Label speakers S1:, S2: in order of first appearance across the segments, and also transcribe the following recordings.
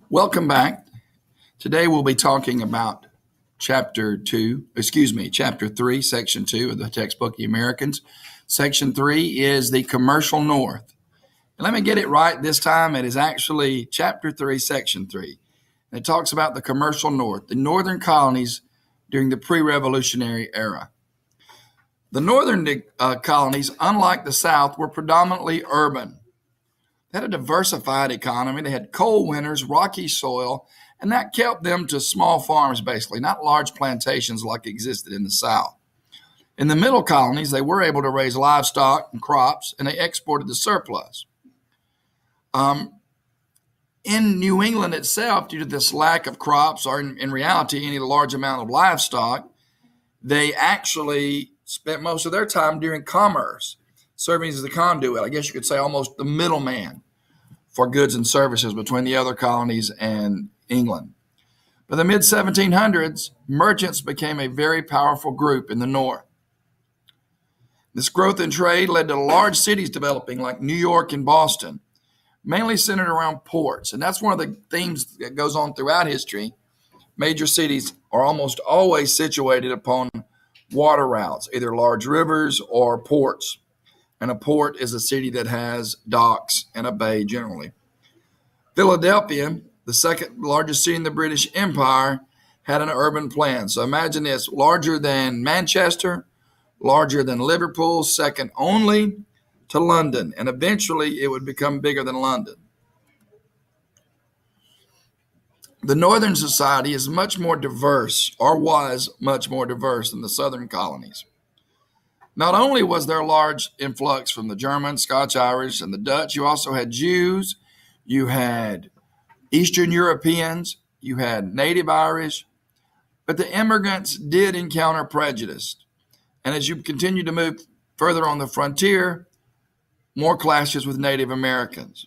S1: Welcome back. Today we'll be talking about chapter 3, section 2 of the textbook, The Americans. Section 3 is the commercial North. And let me get it right this time. It is actually chapter 3, section 3. And it talks about the commercial North, the northern colonies during the pre-revolutionary era. The northern colonies, unlike the South, were predominantly urban. They had a diversified economy. They had cold winters, rocky soil, and that kept them to small farms, basically, not large plantations like existed in the South. In the middle colonies, they were able to raise livestock and crops, and they exported the surplus. In New England itself, due to this lack of crops, or in reality, any large amount of livestock, they actually spent most of their time doing commerce, serving as the conduit, I guess you could say almost the middleman for goods and services between the other colonies and England. By the mid-1700s, merchants became a very powerful group in the North. This growth in trade led to large cities developing like New York and Boston, mainly centered around ports. And that's one of the themes that goes on throughout history. Major cities are almost always situated upon water routes, either large rivers or ports. And a port is a city that has docks and a bay generally. Philadelphia, the second largest city in the British Empire, had an urban plan. So imagine this, larger than Manchester, larger than Liverpool, second only to London, and eventually it would become bigger than London. The Northern society is much more diverse, or was much more diverse than the Southern colonies. Not only was there a large influx from the Germans, Scotch, Irish, and the Dutch, you also had Jews, you had Eastern Europeans, you had Native Irish, but the immigrants did encounter prejudice. And as you continue to move further on the frontier, more clashes with Native Americans.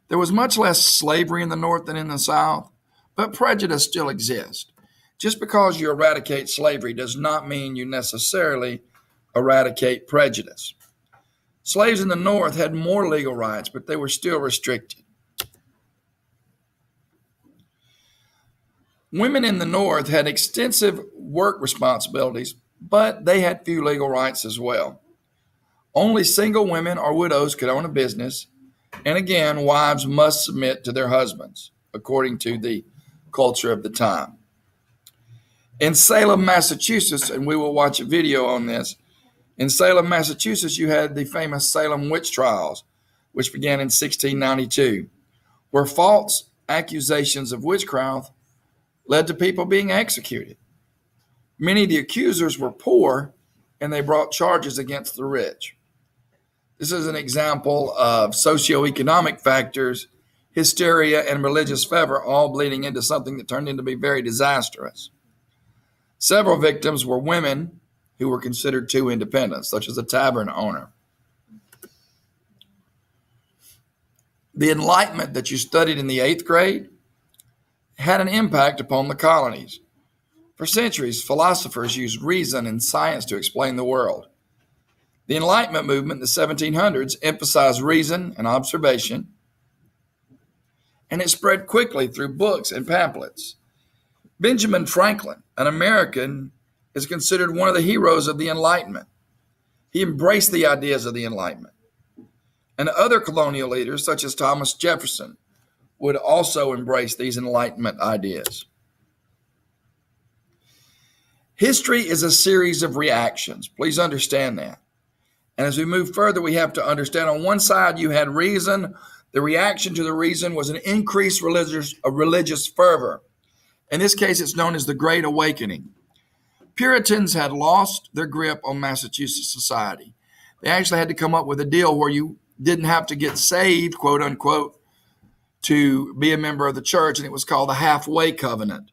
S1: There was much less slavery in the North than in the South, but prejudice still exists. Just because you eradicate slavery does not mean you necessarily eradicate prejudice. Slaves in the North had more legal rights, but they were still restricted. Women in the North had extensive work responsibilities, but they had few legal rights as well. Only single women or widows could own a business, and again, wives must submit to their husbands, according to the culture of the time. In Salem, Massachusetts, and we will watch a video on this, in Salem, Massachusetts, you had the famous Salem witch trials, which began in 1692, where false accusations of witchcraft led to people being executed. Many of the accusers were poor, and they brought charges against the rich. This is an example of socioeconomic factors, hysteria, and religious fervor all bleeding into something that turned into be very disastrous. Several victims were women who were considered too independent, such as a tavern owner. The Enlightenment that you studied in the 8th grade had an impact upon the colonies. For centuries, philosophers used reason and science to explain the world. The Enlightenment movement in the 1700s emphasized reason and observation, and it spread quickly through books and pamphlets. Benjamin Franklin, an American, is considered one of the heroes of the Enlightenment. He embraced the ideas of the Enlightenment. And other colonial leaders, such as Thomas Jefferson, would also embrace these Enlightenment ideas. History is a series of reactions. Please understand that. And as we move further, we have to understand on one side you had reason. The reaction to the reason was an increased religious fervor. In this case, it's known as the Great Awakening. Puritans had lost their grip on Massachusetts society. They actually had to come up with a deal where you didn't have to get saved, quote unquote, to be a member of the church, and it was called the Halfway Covenant.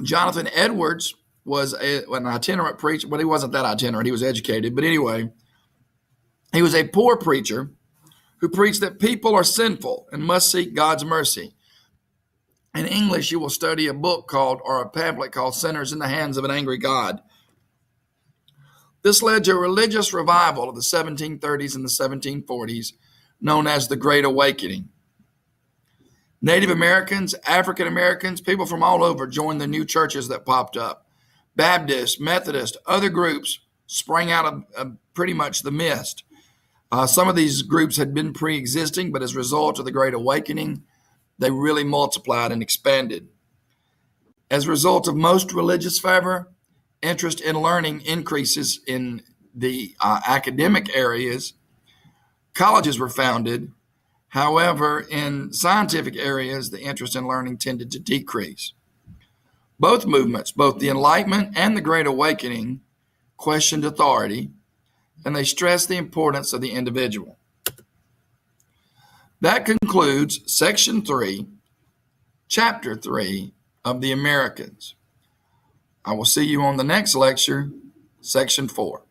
S1: Jonathan Edwards was an itinerant preacher, but he wasn't that itinerant. He was educated. But anyway, he was a poor preacher who preached that people are sinful and must seek God's mercy. In English, you will study a book called, or a pamphlet called, Sinners in the Hands of an Angry God. This led to a religious revival of the 1730s and the 1740s, known as the Great Awakening. Native Americans, African Americans, people from all over joined the new churches that popped up. Baptists, Methodists, other groups sprang out of pretty much the mist. Some of these groups had been pre-existing, but as a result of the Great Awakening, they really multiplied and expanded. As a result of most religious fervor, interest in learning increases in the academic areas. Colleges were founded. However, in scientific areas, the interest in learning tended to decrease. Both movements, both the Enlightenment and the Great Awakening, questioned authority, and they stressed the importance of the individual. That concludes Section 3, Chapter 3 of the Americans. I will see you on the next lecture, Section 4.